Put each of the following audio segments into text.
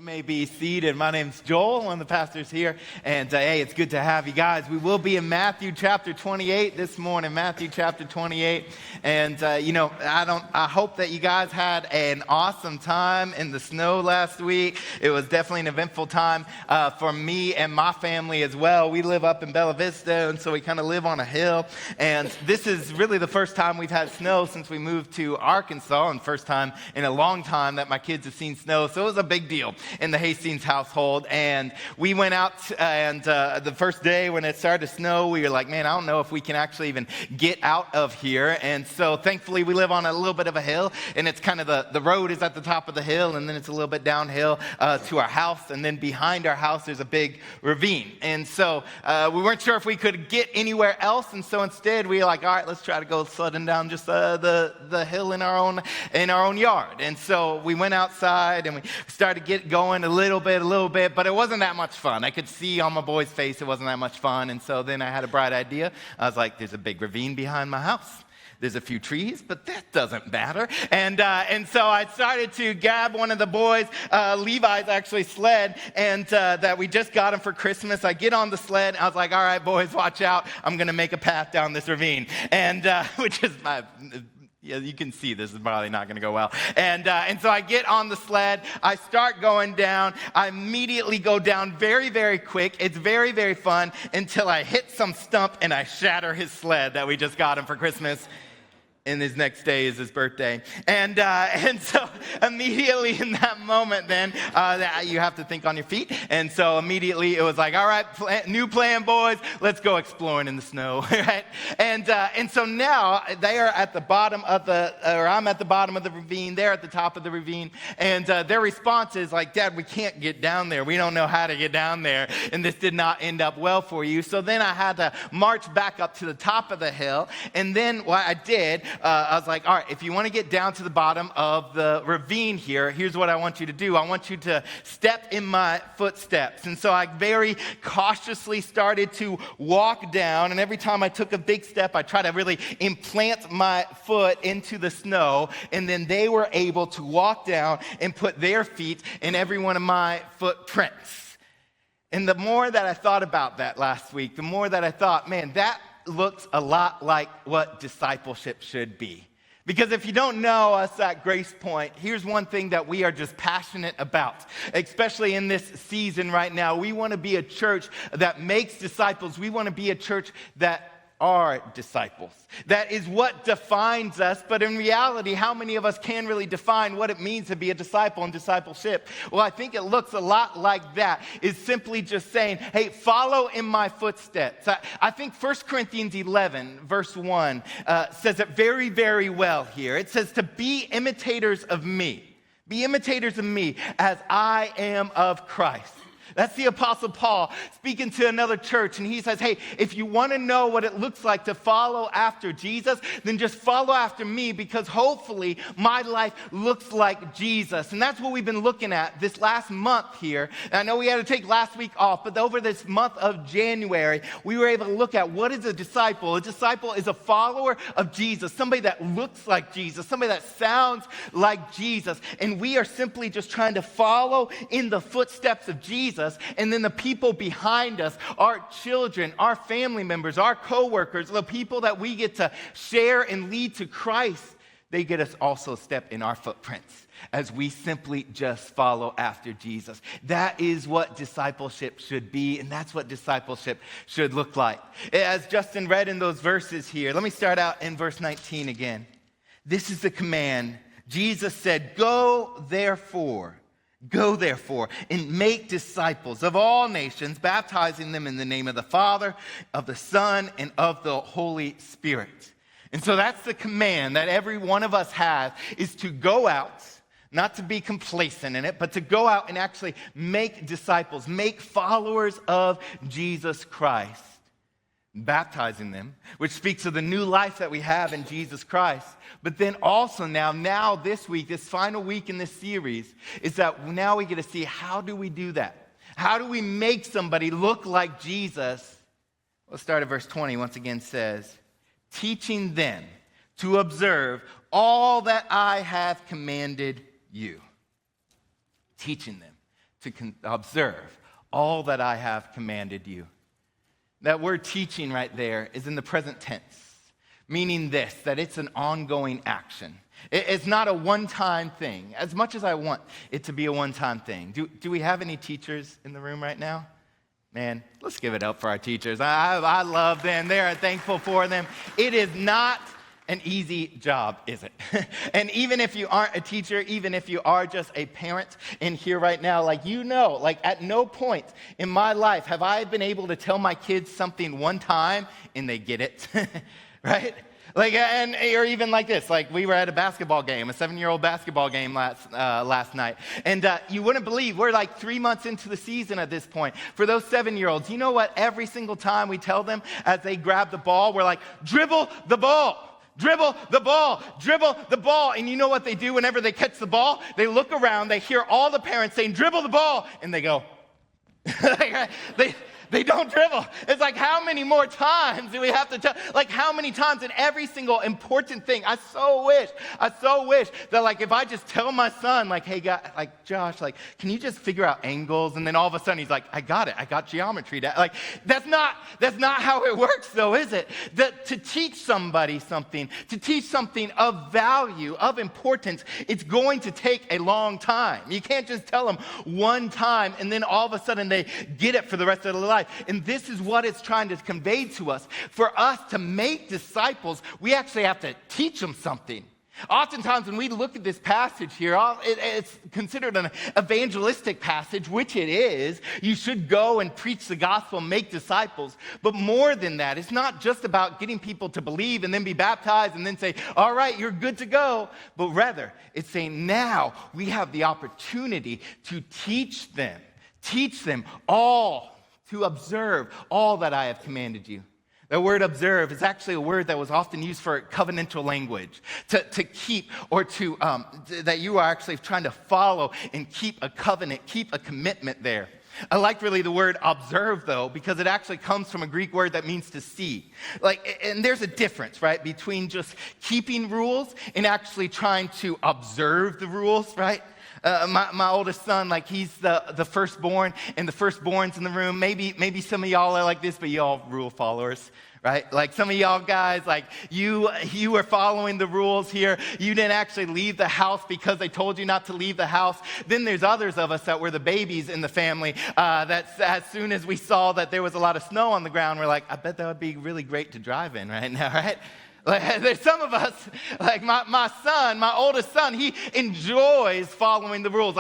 may be seated. My name's Joel, one of the pastors here, and hey, it's good to have you guys. We will be in Matthew chapter 28 this morning, Matthew chapter 28, and I hope that you guys had an awesome time in the snow last week. It was definitely an eventful time for me and my family as well. We live up in Bella Vista, and so we kind of live on a hill, and this is really the first time we've had snow since we moved to Arkansas, and first time in a long time that my kids have seen snow, so it was a big deal in the Hastings household. And we went out, and the first day when it started to snow, we were like, man, I don't know if we can actually even get out of here. And so thankfully we live on a little bit of a hill, and it's kind of the road is at the top of the hill, and then it's a little bit downhill to our house, and then behind our house there's a big ravine. And so we weren't sure if we could get anywhere else, and so instead we were like, all right, let's try to go sledding down just the hill in our own yard. And so we went outside and we started to get going a little bit, but it wasn't that much fun. I could see on my boy's face it wasn't that much fun. And so then I had a bright idea. I was like, there's a big ravine behind my house. There's a few trees, but that doesn't matter. And so I started to grab one of the boys, Levi's actually sled, and that we just got him for Christmas. I get on the sled, and I was like, all right, boys, watch out. I'm going to make a path down this ravine. And which is my... Yeah, you can see this is probably not going to go well. And so I get on the sled. I start going down. I immediately go down very, very quick. It's very, very fun until I hit some stump and I shatter his sled that we just got him for Christmas. And his next day is his birthday. And so immediately in that moment then, you have to think on your feet. And so immediately it was like, all right, new plan, boys. Let's go exploring in the snow, right? And so now they are at the bottom of I'm at the bottom of the ravine. They're at the top of the ravine. And their response is like, Dad, we can't get down there. We don't know how to get down there. And this did not end up well for you. So then I had to march back up to the top of the hill. And then what I did, I was like, all right, if you want to get down to the bottom of the ravine here, here's what I want you to do. I want you to step in my footsteps. And so I very cautiously started to walk down. And every time I took a big step, I tried to really implant my foot into the snow. And then they were able to walk down and put their feet in every one of my footprints. And the more that I thought about that last week, the more that I thought, man, that looks a lot like what discipleship should be. Because if you don't know us at Grace Point, here's one thing that we are just passionate about, especially in this season right now. We want to be a church that makes disciples. We want to be a church that are disciples. That is what defines us, but in reality, how many of us can really define what it means to be a disciple and discipleship? Well, I think it looks a lot like that. It's simply just saying, hey, follow in my footsteps. I think 1 Corinthians 11, verse 1, says it very, very well here. It says to be imitators of me. Be imitators of me as I am of Christ. That's the Apostle Paul speaking to another church, and he says, hey, if you want to know what it looks like to follow after Jesus, then just follow after me, because hopefully my life looks like Jesus. And that's what we've been looking at this last month here. And I know we had to take last week off, but over this month of January, we were able to look at what is a disciple. A disciple is a follower of Jesus, somebody that looks like Jesus, somebody that sounds like Jesus. And we are simply just trying to follow in the footsteps of Jesus. And then the people behind us, our children, our family members, our coworkers, the people that we get to share and lead to Christ, they get us also step in our footprints as we simply just follow after Jesus. That is what discipleship should be, and that's what discipleship should look like. As Justin read in those verses here, let me start out in verse 19 again. This is the command. Jesus said, Go therefore, and make disciples of all nations, baptizing them in the name of the Father, of the Son, and of the Holy Spirit. And so that's the command that every one of us has, is to go out, not to be complacent in it, but to go out and actually make disciples, make followers of Jesus Christ. Baptizing them, which speaks of the new life that we have in Jesus Christ. But then also now this week, this final week in this series, is that now we get to see, how do we do that? How do we make somebody look like Jesus? Let's start at verse 20. Once again says, teaching them to observe all that I have commanded you. Teaching them to observe all that I have commanded you. That word teaching right there is in the present tense, meaning this, that it's an ongoing action. It's not a one-time thing, as much as I want it to be a one-time thing. Do we have any teachers in the room right now? Man, let's give it up for our teachers. I love them. They're thankful for them. It is not an easy job, is it? And even if you aren't a teacher, even if you are just a parent in here right now, like at no point in my life have I been able to tell my kids something one time and they get it, right? Or even like this, we were at a basketball game, a 7-year-old basketball game last night. And you wouldn't believe, we're 3 months into the season at this point. For those 7-year-olds, you know what? Every single time we tell them as they grab the ball, we're like, dribble the ball. Dribble the ball, dribble the ball. And you know what they do whenever they catch the ball? They look around, they hear all the parents saying, dribble the ball, and they go, they don't dribble. It's like, how many more times do we have to tell? How many times in every single important thing? I so wish that if I just tell my son, hey, Josh, can you just figure out angles? And then all of a sudden he's like, I got it. I got geometry. That's not how it works though, is it? To teach somebody something, to teach something of value, of importance, it's going to take a long time. You can't just tell them one time and then all of a sudden they get it for the rest of their life. And this is what it's trying to convey to us. For us to make disciples, we actually have to teach them something. Oftentimes when we look at this passage here, it's considered an evangelistic passage, which it is. You should go and preach the gospel, make disciples. But more than that, it's not just about getting people to believe and then be baptized and then say, all right, you're good to go. But rather, it's saying now we have the opportunity to teach them all, to observe all that I have commanded you. The word observe is actually a word that was often used for covenantal language, to keep or to, that you are actually trying to follow and keep a covenant, keep a commitment there. I like really the word observe though, because it actually comes from a Greek word that means to see. And there's a difference, right, between just keeping rules and actually trying to observe the rules, right? My oldest son, he's the firstborn, and the firstborns in the room. Maybe some of y'all are like this, but y'all rule followers, right? Some of y'all guys, you were following the rules here. You didn't actually leave the house because they told you not to leave the house. Then there's others of us that were the babies in the family that as soon as we saw that there was a lot of snow on the ground, we're like, I bet that would be really great to drive in right now, right? There's some of us, my son, my oldest son, he enjoys following the rules,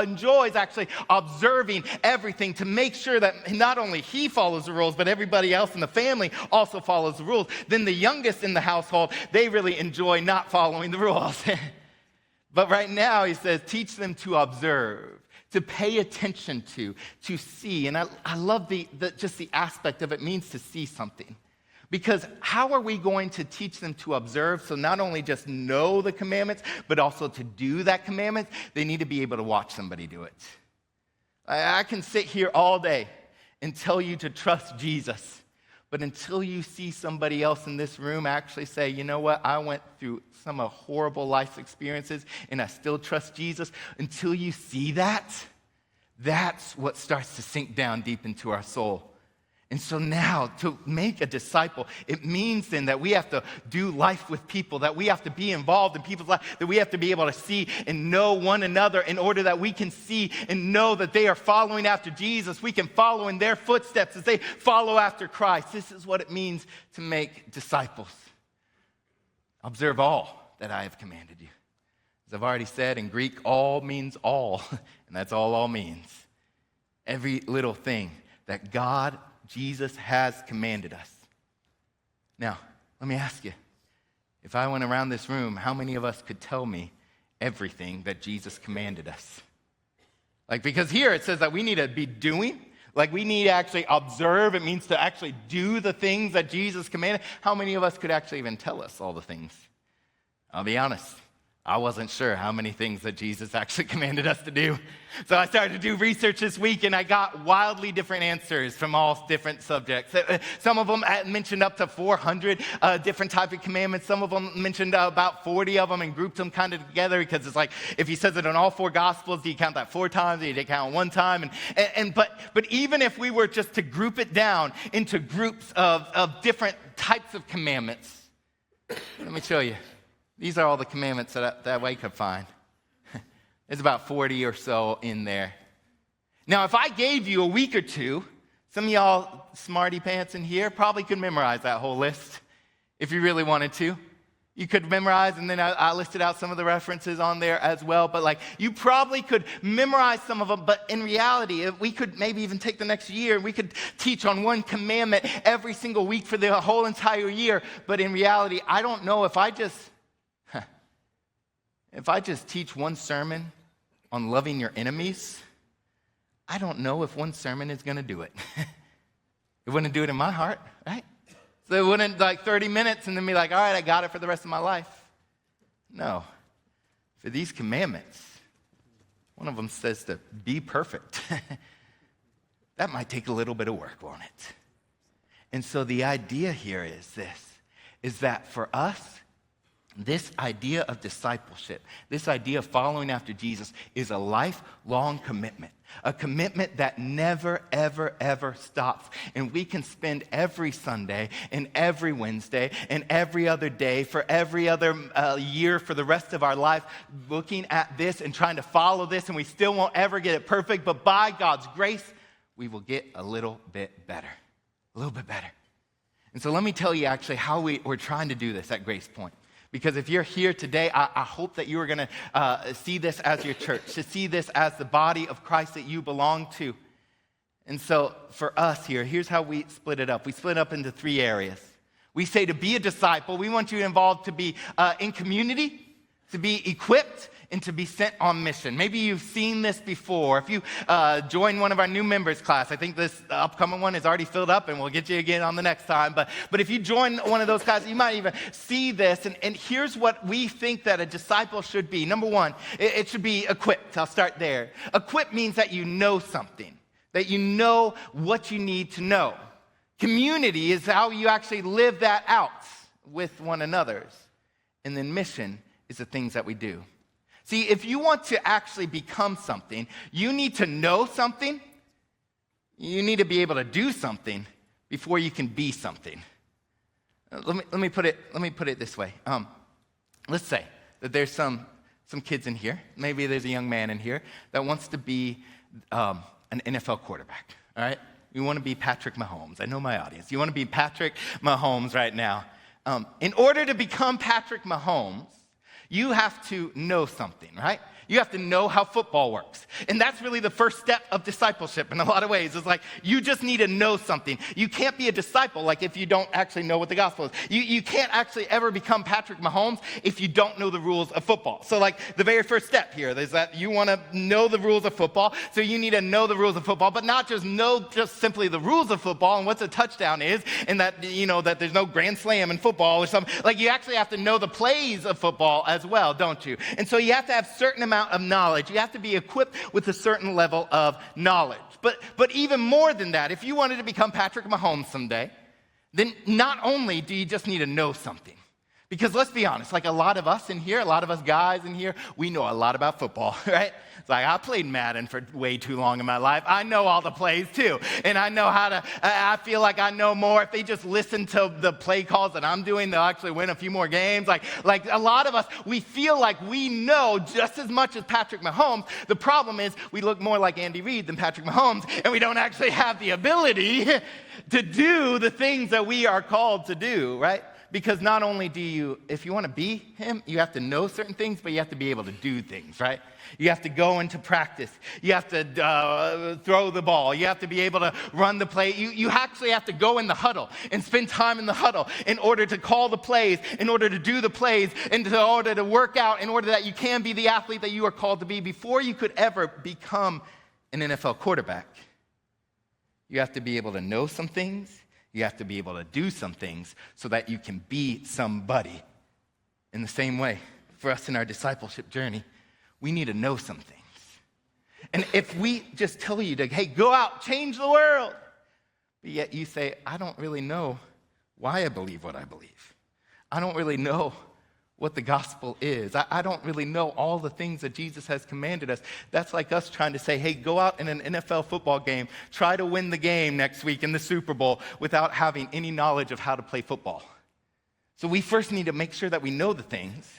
enjoys actually observing everything to make sure that not only he follows the rules, but everybody else in the family also follows the rules. Then the youngest in the household, they really enjoy not following the rules. But right now, he says, teach them to observe, to pay attention to see. And I love just the aspect of it means to see something. Because how are we going to teach them to observe? So not only just know the commandments, but also to do that commandment, they need to be able to watch somebody do it. I can sit here all day and tell you to trust Jesus. But until you see somebody else in this room actually say, you know what, I went through some horrible life experiences and I still trust Jesus. Until you see that, that's what starts to sink down deep into our soul. And so now, to make a disciple, it means then that we have to do life with people, that we have to be involved in people's life, that we have to be able to see and know one another in order that we can see and know that they are following after Jesus. We can follow in their footsteps as they follow after Christ. This is what it means to make disciples. Observe all that I have commanded you. As I've already said, in Greek, all means all, and that's all means. Every little thing that Jesus has commanded us. Now, let me ask you, if I went around this room, how many of us could tell me everything that Jesus commanded us? Because here it says that we need to be doing, we need to actually observe. It means to actually do the things that Jesus commanded. How many of us could actually even tell us all the things? I'll be honest, I wasn't sure how many things that Jesus actually commanded us to do. So I started to do research this week, and I got wildly different answers from all different subjects. Some of them mentioned up to 400 different type of commandments. Some of them mentioned about 40 of them and grouped them kind of together, because it's like, if he says it in all 4 Gospels, do you count that 4 times? Do you count 1 time? But even if we were just to group it down into groups of different types of commandments, let me show you. These are all the commandments that we could find. There's about 40 or so in there. Now, if I gave you a week or two, some of y'all smarty pants in here probably could memorize that whole list if you really wanted to. You could memorize, and then I listed out some of the references on there as well. But you probably could memorize some of them. But in reality, we could maybe even take the next year, and we could teach on one commandment every single week for the whole entire year. But in reality, I don't know if I just teach one sermon on loving your enemies, I don't know if one sermon is going to do it. It wouldn't do it in my heart, right? So it wouldn't 30 minutes and then be like, all right, I got it for the rest of my life. No. For these commandments, one of them says to be perfect. That might take a little bit of work, won't it? And so the idea here is that for us, this idea of discipleship, this idea of following after Jesus is a lifelong commitment, a commitment that never, ever, ever stops. And we can spend every Sunday and every Wednesday and every other day for every other year for the rest of our life looking at this and trying to follow this, and we still won't ever get it perfect, but by God's grace, we will get a little bit better, a little bit better. And so let me tell you actually how we're trying to do this at Grace Point. Because if you're here today, I hope that you are going to see this as your church, to see this as the body of Christ that you belong to. And so for us here, here's how we split it up. We split it up into 3 areas. We say to be a disciple, we want you involved to be in community, to be equipped, and to be sent on mission. Maybe you've seen this before. If you join one of our new members class, I think this upcoming one is already filled up, and we'll get you again on the next time. But if you join one of those classes, you might even see this. And here's what we think that a disciple should be. Number 1, it should be equipped. I'll start there. Equipped means that you know something, that you know what you need to know. Community is how you actually live that out with one another. And then mission is the things that we do. See, if you want to actually become something, you need to know something. You need to be able to do something before you can be something. Let me put it this way. Let's say that there's some kids in here. Maybe there's a young man in here that wants to be an NFL quarterback. All right, you want to be Patrick Mahomes. I know my audience. You want to be Patrick Mahomes right now. In order to become Patrick Mahomes, you have to know something, right? You have to know how football works. And that's really the first step of discipleship in a lot of ways. It's like you just need to know something. You can't be a disciple if you don't actually know what the gospel is. You can't actually ever become Patrick Mahomes if you don't know the rules of football. So the very first step here is that you want to know the rules of football. So you need to know the rules of football, but not just know just simply the rules of football and what a touchdown is, and that that there's no grand slam in football or something. You actually have to know the plays of football as well, don't you? And so you have to have certain amount of knowledge. You have to be equipped with a certain level of knowledge. But even more than that, if you wanted to become Patrick Mahomes someday, then not only do you just need to know something, because let's be honest, a lot of us in here, a lot of us guys in here, we know a lot about football, right? It's I played Madden for way too long in my life. I know all the plays too. And I know I feel like I know more. If they just listen to the play calls that I'm doing, they'll actually win a few more games. Like a lot of us, we feel like we know just as much as Patrick Mahomes. The problem is we look more like Andy Reid than Patrick Mahomes, and we don't actually have the ability to do the things that we are called to do, right? Because not only do you, if you want to be him, you have to know certain things, but you have to be able to do things, right? You have to go into practice. You have to throw the ball. You have to be able to run the play. You actually have to go in the huddle and spend time in the huddle in order to call the plays, in order to do the plays, in order to work out, in order that you can be the athlete that you are called to be before you could ever become an NFL quarterback. You have to be able to know some things. You have to be able to do some things so that you can be somebody. In the same way, for us in our discipleship journey, we need to know some things. And if we just tell you to, hey, go out, change the world, but yet you say, I don't really know why I believe what I believe. I don't really know what the gospel is. I don't really know all the things that Jesus has commanded us. That's like us trying to say, hey, go out in an NFL football game, try to win the game next week in the Super Bowl without having any knowledge of how to play football. So we first need to make sure that we know the things.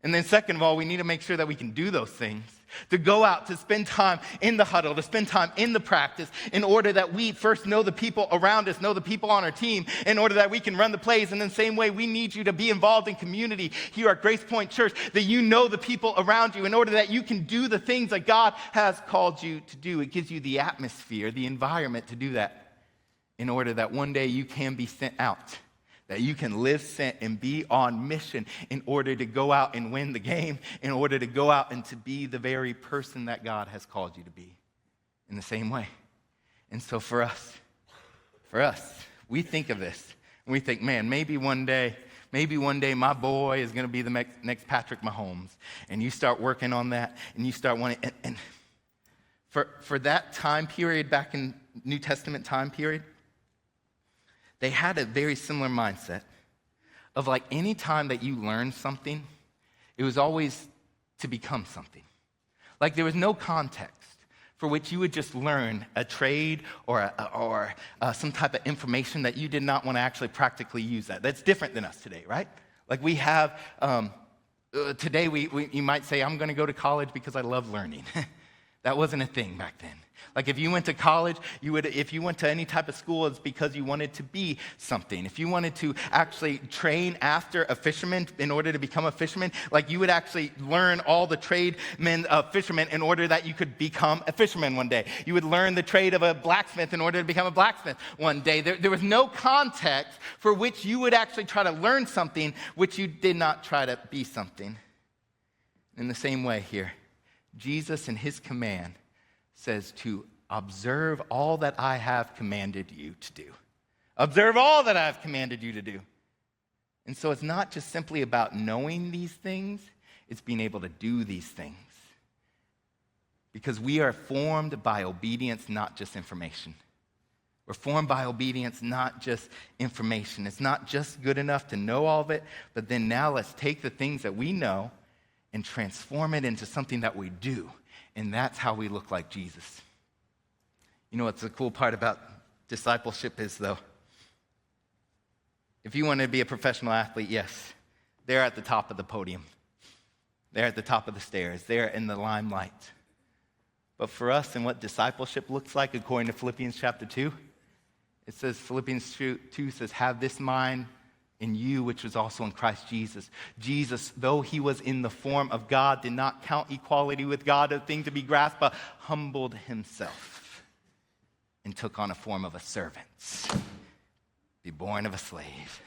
And then second of all, we need to make sure that we can do those things. To go out, to spend time in the huddle, to spend time in the practice in order that we first know the people around us, know the people on our team, in order that we can run the plays. And in the same way, we need you to be involved in community here at Grace Point Church, that you know the people around you in order that you can do the things that God has called you to do. It gives you the atmosphere, the environment to do that in order that one day you can be sent out. That you can live sent and be on mission in order to go out and win the game, in order to go out and to be the very person that God has called you to be in the same way. And so for us, we think of this and we think, man, maybe one day my boy is going to be the next Patrick Mahomes. And you start working on that and you start wanting, and for that time period, back in New Testament time period, they had a very similar mindset of like any time that you learned something, it was always to become something. Like there was no context for which you would just learn a trade or some type of information that you did not want to actually practically use that. That's different than us today, right? Like we have, today you might say, I'm going to go to college because I love learning. That wasn't a thing back then. Like if you went to college, if you went to any type of school, it's because you wanted to be something. If you wanted to actually train after a fisherman in order to become a fisherman, like you would actually learn all the tradesmen of fishermen in order that you could become a fisherman one day. You would learn the trade of a blacksmith in order to become a blacksmith one day. There was no context for which you would actually try to learn something which you did not try to be something. In the same way here, Jesus in his command says to observe all that I have commanded you to do. Observe all that I have commanded you to do. And so it's not just simply about knowing these things, it's being able to do these things. Because we are formed by obedience, not just information. We're formed by obedience, not just information. It's not just good enough to know all of it, but then now let's take the things that we know and transform it into something that we do. And that's how we look like Jesus. You know what's the cool part about discipleship is, though? If you want to be a professional athlete, yes, they're at the top of the podium. They're at the top of the stairs. They're in the limelight. But for us, and what discipleship looks like, according to Philippians chapter 2, it says, Philippians 2 says, have this mind in you, which was also in Christ Jesus. Jesus, though he was in the form of God, did not count equality with God a thing to be grasped, but humbled himself and took on a form of a servant, be born of a slave.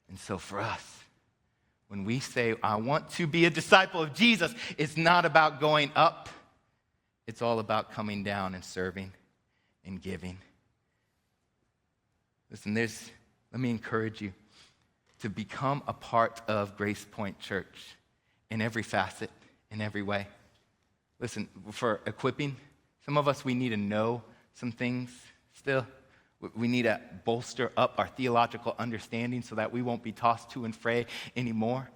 And so for us, when we say, I want to be a disciple of Jesus, it's not about going up. It's all about coming down and serving and giving. Listen, let me encourage you to become a part of Grace Point Church in every facet, in every way. Listen, for equipping, some of us, we need to know some things still. We need to bolster up our theological understanding so that we won't be tossed to and fro anymore.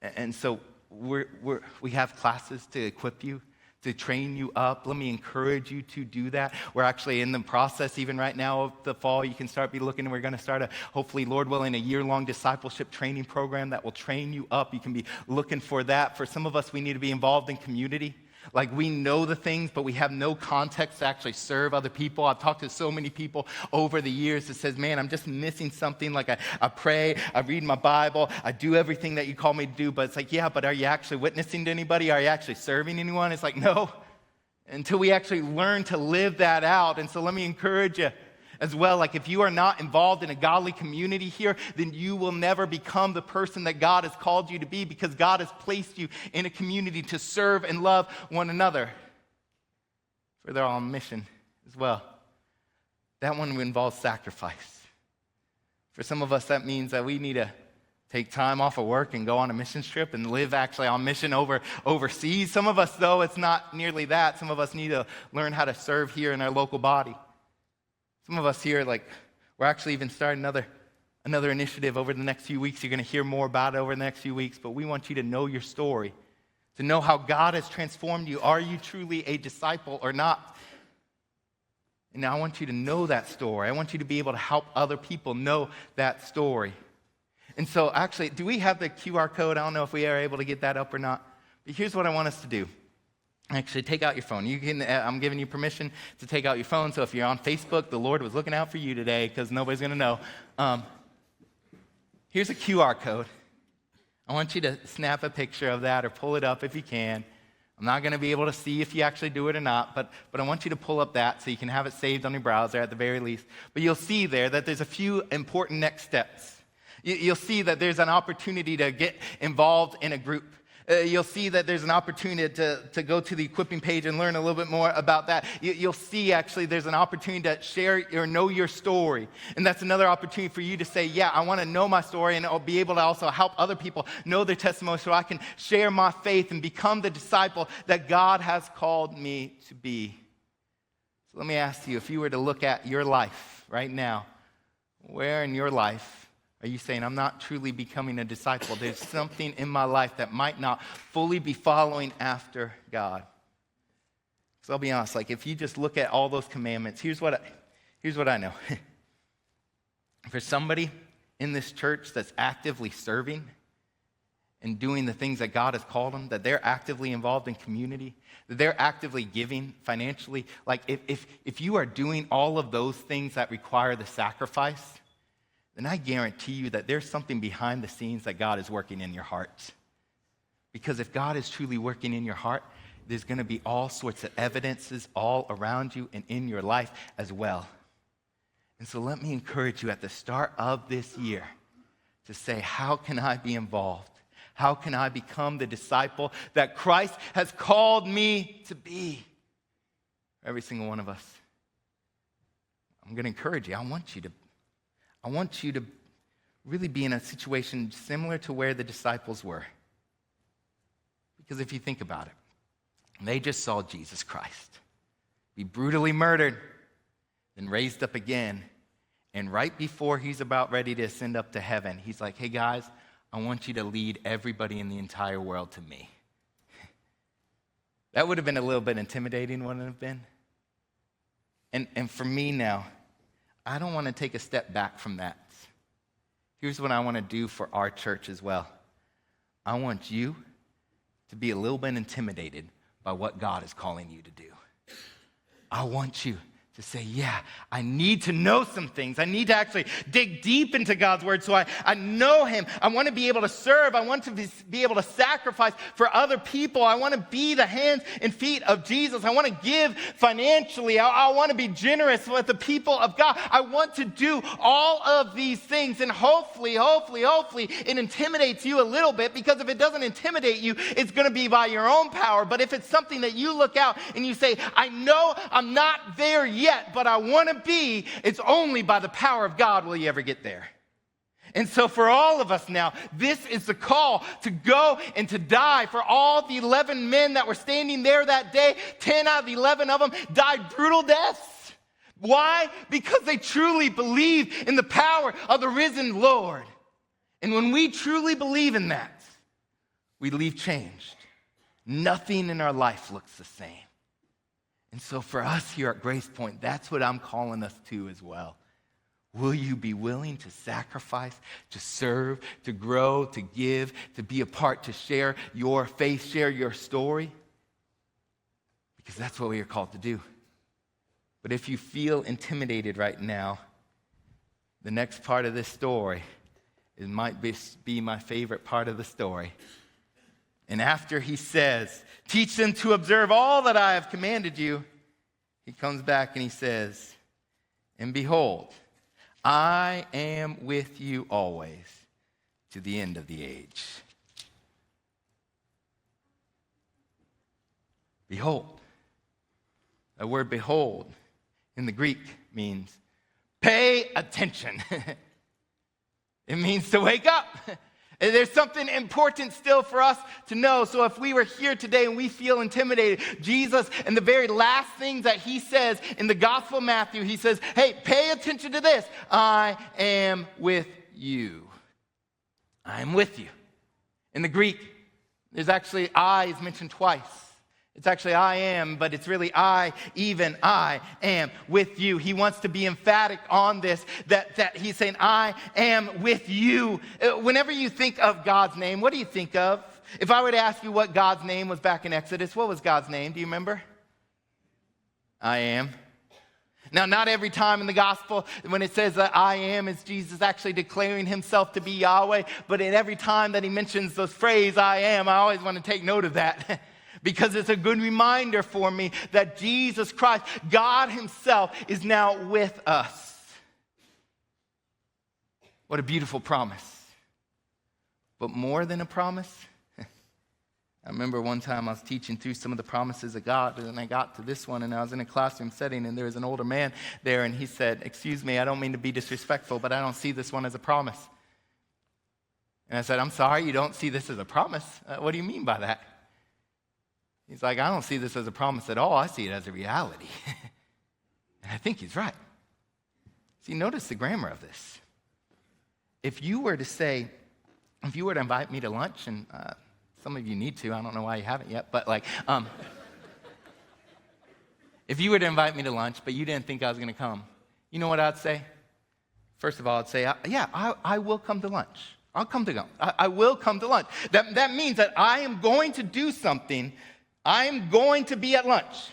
And so we have classes to equip you, to train you up. Let me encourage you to do that. We're actually in the process, even right now of the fall, you can start be looking, and we're going to start hopefully, Lord willing, a year-long discipleship training program that will train you up. You can be looking for that. For some of us, we need to be involved in community. Like we know the things, but we have no context to actually serve other people. I've talked to so many people over the years that says, man, I'm just missing something. Like I pray, I read my Bible, I do everything that you call me to do, but it's like, yeah, but are you actually witnessing to anybody? Are you actually serving anyone? It's like, no, until we actually learn to live that out. And so let me encourage you as well, like if you are not involved in a godly community here, then you will never become the person that God has called you to be, because God has placed you in a community to serve and love one another. For they're on mission as well. That one involves sacrifice. For some of us, that means that we need to take time off of work and go on a mission trip and live actually on mission overseas. Some of us, though, it's not nearly that. Some of us need to learn how to serve here in our local body. Some of us here, we're actually even starting another initiative over the next few weeks. You're going to hear more about it over the next few weeks, but we want you to know your story, to know how God has transformed you. Are you truly a disciple or not? And I want you to know that story. I want you to be able to help other people know that story. And so actually, do we have the QR code? I don't know if we are able to get that up or not. But here's what I want us to do. Actually, take out your phone. I'm giving you permission to take out your phone. So if you're on Facebook, the Lord was looking out for you today because nobody's going to know. Here's a QR code. I want you to snap a picture of that or pull it up if you can. I'm not going to be able to see if you actually do it or not, but I want you to pull up that so you can have it saved on your browser at the very least. But you'll see there that there's a few important next steps. You'll see that there's an opportunity to get involved in a group. You'll see that there's an opportunity to go to the equipping page and learn a little bit more about that. You'll see actually there's an opportunity to share or know your story. And that's another opportunity for you to say, yeah, I want to know my story, and I'll be able to also help other people know their testimony so I can share my faith and become the disciple that God has called me to be. So let me ask you, if you were to look at your life right now, where in your life are you saying, I'm not truly becoming a disciple? There's something in my life that might not fully be following after God. So I'll be honest, if you just look at all those commandments, here's what I know. For somebody in this church that's actively serving and doing the things that God has called them, that they're actively involved in community, that they're actively giving financially, if you are doing all of those things that require the sacrifice, then I guarantee you that there's something behind the scenes that God is working in your heart. Because if God is truly working in your heart, there's going to be all sorts of evidences all around you and in your life as well. And so let me encourage you at the start of this year to say, how can I be involved? How can I become the disciple that Christ has called me to be? Every single one of us. I'm going to encourage you. I want you to really be in a situation similar to where the disciples were. Because if you think about it, they just saw Jesus Christ be brutally murdered, then raised up again. And right before he's about ready to ascend up to heaven, he's like, hey guys, I want you to lead everybody in the entire world to me. That would have been a little bit intimidating, wouldn't it have been? And for me now, I don't want to take a step back from that. Here's what I want to do for our church as well. I want you to be a little bit intimidated by what God is calling you to do. I want you to say, yeah, I need to know some things. I need to actually dig deep into God's word so I know him. I want to be able to serve. I want to be able to sacrifice for other people. I want to be the hands and feet of Jesus. I want to give financially. I want to be generous with the people of God. I want to do all of these things. And hopefully, it intimidates you a little bit, because if it doesn't intimidate you, it's going to be by your own power. But if it's something that you look out and you say, I know I'm not there yet, but I want to be, it's only by the power of God will you ever get there. And so for all of us now, this is the call to go and to die. For all the 11 men that were standing there that day, 10 out of the 11 of them died brutal deaths. Why? Because they truly believed in the power of the risen Lord. And when we truly believe in that, we leave changed. Nothing in our life looks the same. And so for us here at Grace Point, that's what I'm calling us to as well. Will you be willing to sacrifice, to serve, to grow, to give, to be a part, to share your faith, share your story? Because that's what we are called to do. But if you feel intimidated right now, the next part of this story, it might be my favorite part of the story. And after he says, teach them to observe all that I have commanded you, he comes back and he says, and behold, I am with you always to the end of the age. Behold. The word behold in the Greek means pay attention. It means to wake up. And there's something important still for us to know. So if we were here today and we feel intimidated, Jesus, and the very last things that he says in the Gospel of Matthew, he says, hey, pay attention to this. I am with you. I am with you. In the Greek, there's actually I is mentioned twice. It's actually I am, but it's really I am with you. He wants to be emphatic on this, that he's saying, I am with you. Whenever you think of God's name, what do you think of? If I were to ask you what God's name was back in Exodus, what was God's name? Do you remember? I am. Now, not every time in the gospel when it says that I am is Jesus actually declaring himself to be Yahweh, but at every time that he mentions the phrase I am, I always want to take note of that. Because it's a good reminder for me that Jesus Christ, God himself, is now with us. What a beautiful promise. But more than a promise, I remember one time I was teaching through some of the promises of God, and I got to this one, and I was in a classroom setting, and there was an older man there, and he said, excuse me, I don't mean to be disrespectful, but I don't see this one as a promise. And I said, I'm sorry, you don't see this as a promise? What do you mean by that? He's like, I don't see this as a promise at all. I see it as a reality. And I think he's right. See, notice the grammar of this. If you were to invite me to lunch, and some of you need to, I don't know why you haven't yet, but if you were to invite me to lunch, but you didn't think I was going to come, you know what I'd say? First of all, I'd say, I will come to lunch. I'll come to go. I will come to lunch. That means that I am going to do something. I am going to be at lunch.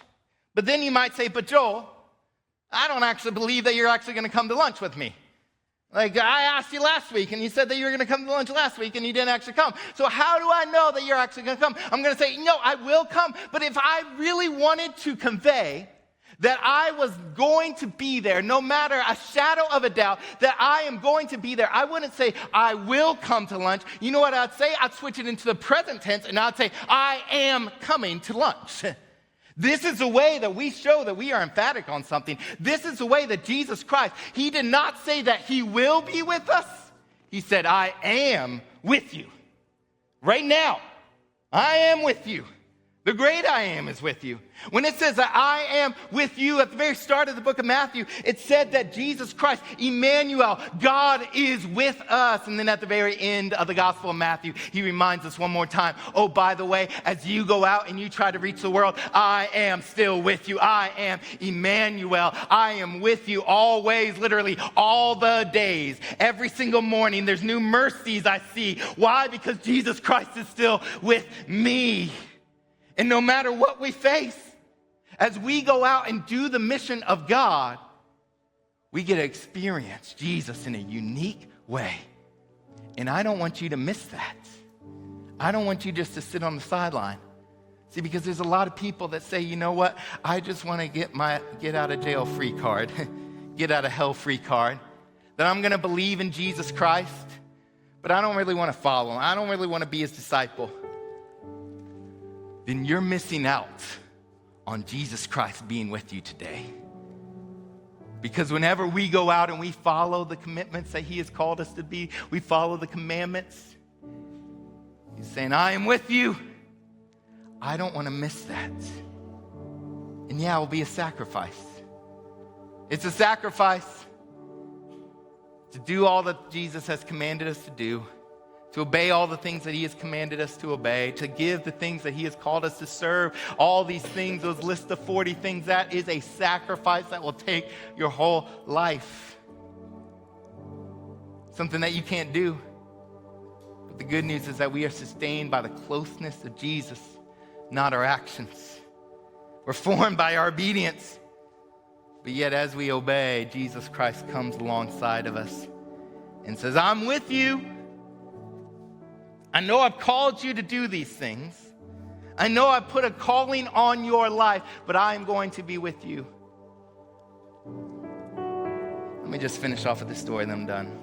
But then you might say, but Joel, I don't actually believe that you're actually going to come to lunch with me. Like, I asked you last week, and you said that you were going to come to lunch last week, and you didn't actually come. So how do I know that you're actually going to come? I'm going to say, no, I will come. But if I really wanted to convey that I was going to be there, no matter a shadow of a doubt, that I am going to be there, I wouldn't say, I will come to lunch. You know what I'd say? I'd switch it into the present tense, and I'd say, I am coming to lunch. This is the way that we show that we are emphatic on something. This is the way that Jesus Christ, he did not say that he will be with us. He said, I am with you. Right now, I am with you. The great I am is with you. When it says that I am with you at the very start of the book of Matthew, it said that Jesus Christ, Emmanuel, God is with us. And then at the very end of the Gospel of Matthew, he reminds us one more time, oh, by the way, as you go out and you try to reach the world, I am still with you. I am Emmanuel. I am with you always, literally all the days. Every single morning, there's new mercies I see. Why? Because Jesus Christ is still with me. And no matter what we face, as we go out and do the mission of God, we get to experience Jesus in a unique way. And I don't want you to miss that. I don't want you just to sit on the sideline. See, because there's a lot of people that say, you know what, I just want to get out of jail free card, get out of hell free card, that I'm going to believe in Jesus Christ, but I don't really want to follow him. I don't really want to be his disciple. Then you're missing out on Jesus Christ being with you today. Because whenever we go out and we follow the commitments that he has called us to be, we follow the commandments, he's saying, I am with you. I don't want to miss that. And yeah, it will be a sacrifice. It's a sacrifice to do all that Jesus has commanded us to do, to obey all the things that he has commanded us to obey, to give the things that he has called us to serve, all these things, those list of 40 things, that is a sacrifice that will take your whole life. Something that you can't do. But the good news is that we are sustained by the closeness of Jesus, not our actions. We're formed by our obedience. But yet as we obey, Jesus Christ comes alongside of us and says, I'm with you. I know I've called you to do these things. I know I've put a calling on your life, but I am going to be with you. Let me just finish off with this story, then I'm done.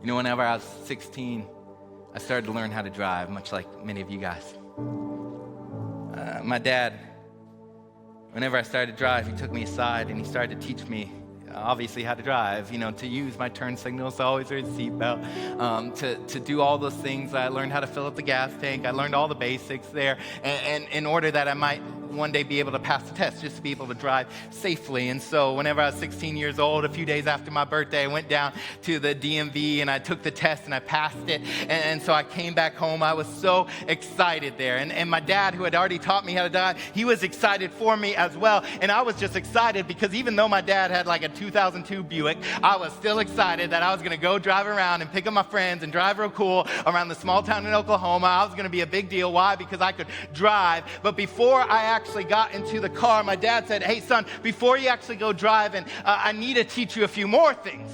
You know, whenever I was 16, I started to learn how to drive, much like many of you guys. My dad, whenever I started to drive, he took me aside and he started to teach me obviously how to drive, to use my turn signals, to always wear the seatbelt, to do all those things. I learned how to fill up the gas tank. I learned all the basics there, and in order that I might one day be able to pass the test, just to be able to drive safely. And so whenever I was 16 years old, a few days after my birthday, I went down to the DMV and I took the test and I passed it. And so I came back home. I was so excited there. And my dad, who had already taught me how to drive, he was excited for me as well. And I was just excited because even though my dad had like a 2002 Buick, I was still excited that I was going to go drive around and pick up my friends and drive real cool around the small town in Oklahoma. I was going to be a big deal. Why? Because I could drive. But before I actually got into the car, my dad said, "Hey, son, before you actually go driving, I need to teach you a few more things."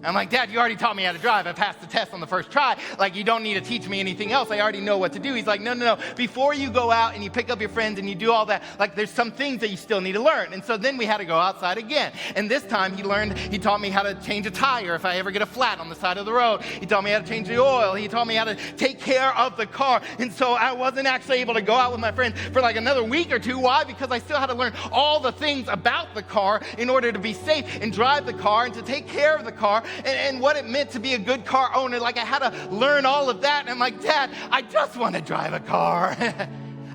I'm like, "Dad, you already taught me how to drive. I passed the test on the first try. Like, you don't need to teach me anything else. I already know what to do." He's like, no. Before you go out and you pick up your friends and you do all that, like, there's some things that you still need to learn. And so then we had to go outside again. And this time he taught me how to change a tire if I ever get a flat on the side of the road. He taught me how to change the oil. He taught me how to take care of the car. And so I wasn't actually able to go out with my friends for like another week or two. Why? Because I still had to learn all the things about the car in order to be safe and drive the car and to take care of the car and what it meant to be a good car owner. Like, I had to learn all of that. And I'm like, "Dad, I just want to drive a car.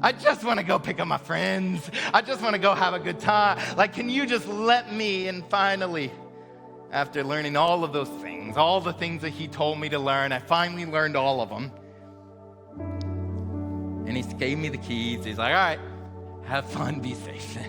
I just want to go pick up my friends. I just want to go have a good time. Like, can you just let me?" And finally, after learning all of those things, all the things that he told me to learn, I finally learned all of them. And he gave me the keys. He's like, "All right, have fun, be safe."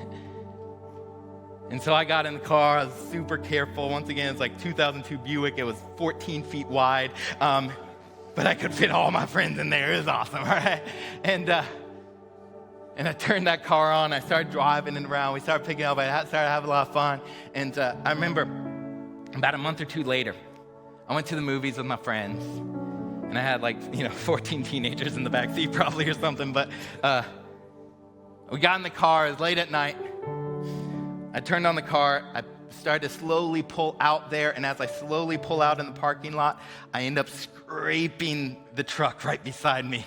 And so I got in the car. I was super careful. Once again, it's like 2002 Buick. It was 14 feet wide, but I could fit all my friends in there. It was awesome, all right? And I turned that car on. I started driving it around. We started picking up. I started having a lot of fun. And I remember about a month or two later, I went to the movies with my friends. And I had 14 teenagers in the back seat probably or something. But we got in the car. It was late at night. I turned on the car. I started to slowly pull out there. And as I slowly pull out in the parking lot, I end up scraping the truck right beside me.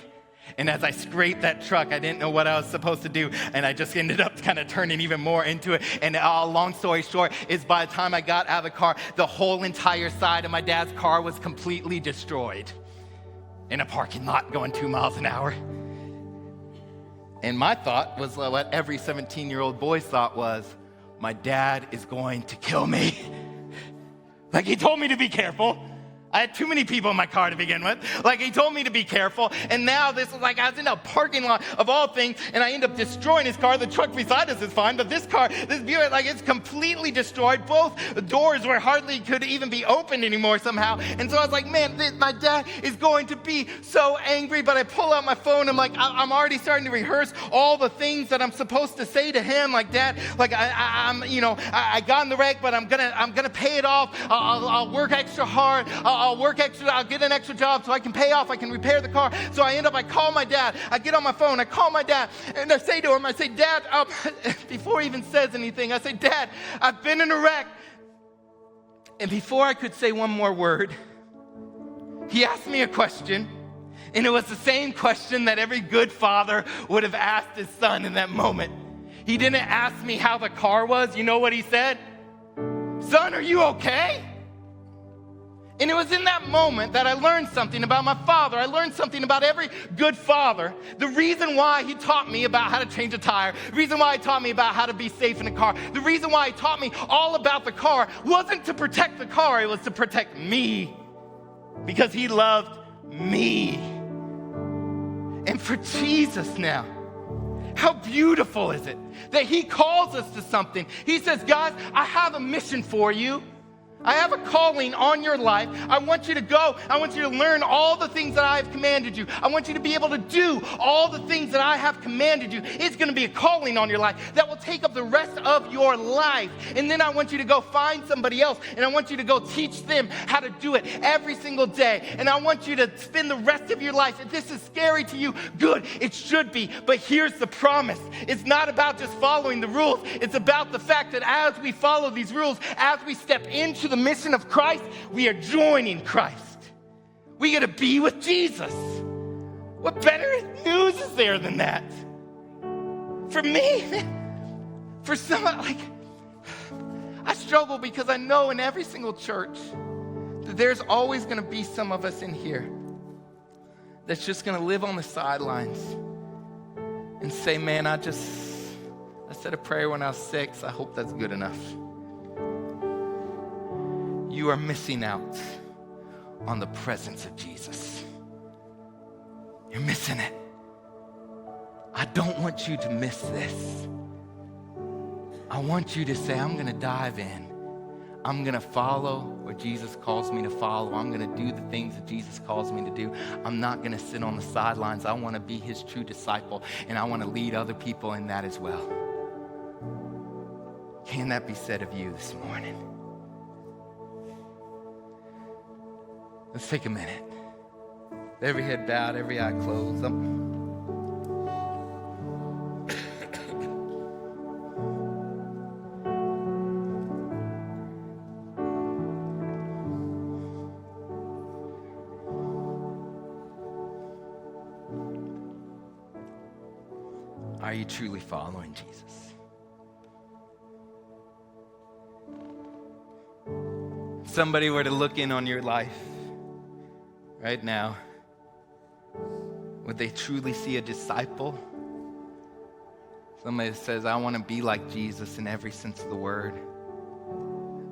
And as I scraped that truck, I didn't know what I was supposed to do. And I just ended up kind of turning even more into it. And long story short is by the time I got out of the car, the whole entire side of my dad's car was completely destroyed in a parking lot going 2 miles an hour. And my thought was what every 17-year-old boy's thought was, "My dad is going to kill me." Like, he told me to be careful. I had too many people in my car to begin with. Like, he told me to be careful. And now this is like, I was in a parking lot of all things, and I end up destroying his car. The truck beside us is fine, but this car, this Buick, like, it's completely destroyed. Both doors were hardly could even be opened anymore somehow. And so I was like, man, my dad is going to be so angry. But I pull out my phone. I'm like, I'm already starting to rehearse all the things that I'm supposed to say to him. Like, "Dad, like, I got in the wreck, but I'm gonna pay it off. I'll work extra hard. I'll work extra. I'll get an extra job so I can pay off. I can repair the car." So I call my dad. I get on my phone. I call my dad, and I say to him, "Dad," before he even says anything, I say, "Dad, I've been in a wreck." And before I could say one more word, he asked me a question, and it was the same question that every good father would have asked his son in that moment. He didn't ask me how the car was. You know what he said? "Son, are you okay?" And it was in that moment that I learned something about my father. I learned something about every good father. The reason why he taught me about how to change a tire, the reason why he taught me about how to be safe in a car, the reason why he taught me all about the car wasn't to protect the car, it was to protect me. Because he loved me. And for Jesus now, how beautiful is it that he calls us to something. He says, "Guys, I have a mission for you. I have a calling on your life. I want you to go. I want you to learn all the things that I have commanded you. I want you to be able to do all the things that I have commanded you." It's going to be a calling on your life that will take up the rest of your life. And then I want you to go find somebody else, and I want you to go teach them how to do it every single day. And I want you to spend the rest of your life. If this is scary to you, good, it should be. But here's the promise. It's not about just following the rules. It's about the fact that as we follow these rules, as we step into the mission of Christ, we are joining Christ. We get to be with Jesus. What better news is there than that? For me, for someone, like, I struggle because I know in every single church that there's always going to be some of us in here that's just going to live on the sidelines and say, man, I said a prayer when I was 6. I hope that's good enough. You are missing out on the presence of Jesus. You're missing it. I don't want you to miss this. I want you to say, I'm going to dive in. I'm going to follow what Jesus calls me to follow. I'm going to do the things that Jesus calls me to do. I'm not going to sit on the sidelines. I want to be his true disciple, and I want to lead other people in that as well. Can that be said of you this morning? Let's take a minute. Every head bowed, every eye closed. Are you truly following Jesus? If somebody were to look in on your life right now, would they truly see a disciple? Somebody that says, I want to be like Jesus in every sense of the word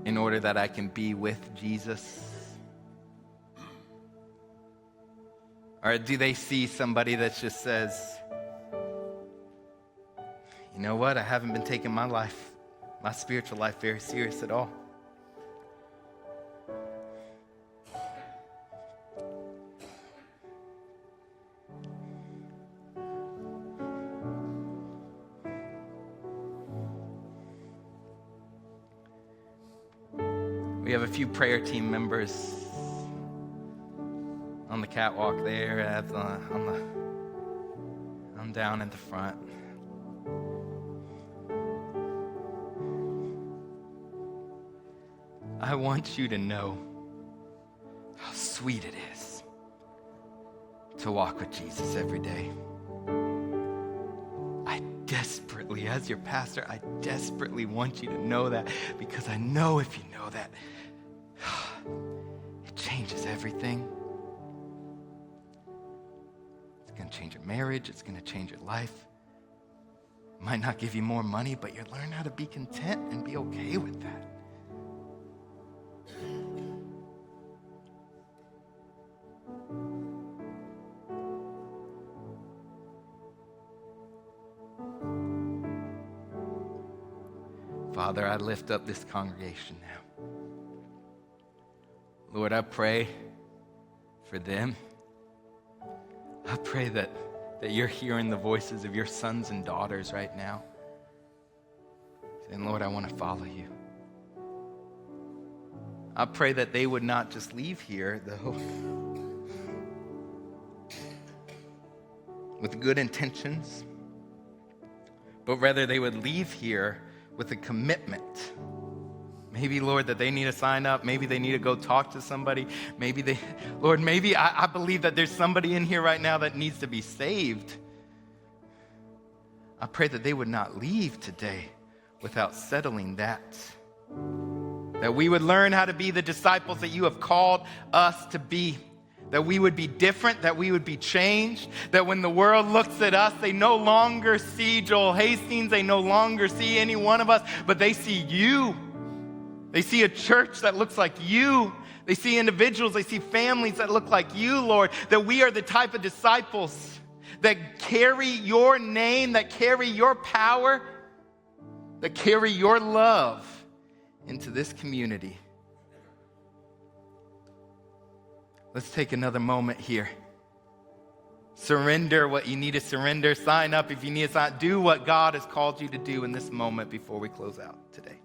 in order that I can be with Jesus? Or do they see somebody that just says, you know what, I haven't been taking my spiritual life very serious at all. We have a few prayer team members on the catwalk there. I'm down at the front. I want you to know how sweet it is to walk with Jesus every day. As your pastor, I desperately want you to know that, because I know if you know that, it changes everything. It's going to change your marriage. It's going to change your life. It might not give you more money, but you learn how to be content and be okay with that. Father, I lift up this congregation now. Lord, I pray for them. I pray that you're hearing the voices of your sons and daughters right now, saying, Lord, I want to follow you. I pray that they would not just leave here, though, with good intentions, but rather they would leave here with a commitment. Maybe, Lord, that they need to sign up. Maybe they need to go talk to somebody. Maybe I believe that there's somebody in here right now that needs to be saved. I pray that they would not leave today without settling that. That we would learn how to be the disciples that you have called us to be. That we would be different, that we would be changed, that when the world looks at us, they no longer see Joel Hastings, they no longer see any one of us, but they see you. They see a church that looks like you. They see individuals, they see families that look like you, Lord, that we are the type of disciples that carry your name, that carry your power, that carry your love into this community. Let's take another moment here. Surrender what you need to surrender. Sign up if you need to sign up. Do what God has called you to do in this moment before we close out today.